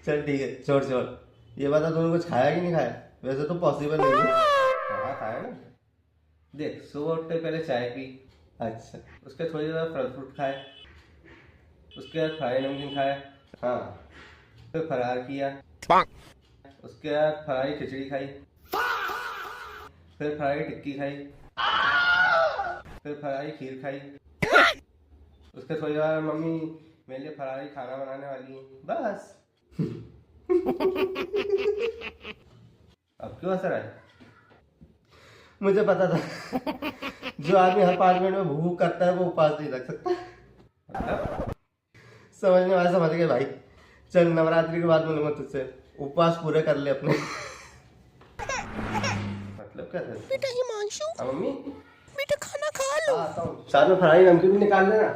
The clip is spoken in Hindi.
चल ठीक है, छोड़ छोड़। ये बता तूने कुछ खाया कि नहीं खाया? वैसे तो पॉसिबल नहीं है। हाँ खाया ना। देख सुबह उठते पहले चाय पी, अच्छा। उसके थोड़ी देर फल फ्रूट खाए, उसके बाद फ्राई नमकीन खाया, हाँ फिर फरार किया, उसके बाद फ्राई खिचड़ी खाई, फिर फ्राई टिक्की खाई, फिर फ्राई खीर खाई, उसके थोड़ी देर बाद मम्मी मेरे लिए फरारी खाना बनाने वाली है, बस। अब क्यों हंस रहा है? मुझे पता था जो आदमी हर 5 मिनट में भूख करता है वो उपवास नहीं रख सकता। मतलब समझने वाले समझ गए भाई। चल नवरात्रि के बाद मिलूंगा तुझसे, उपवास पूरे कर ले अपने। मतलब क्या था? बेटा हिमांशु, हाँ मम्मी, बेटा खाना खा लो। आता हूँ। साथ में फ्राई नमकीन भी निकाल लेना।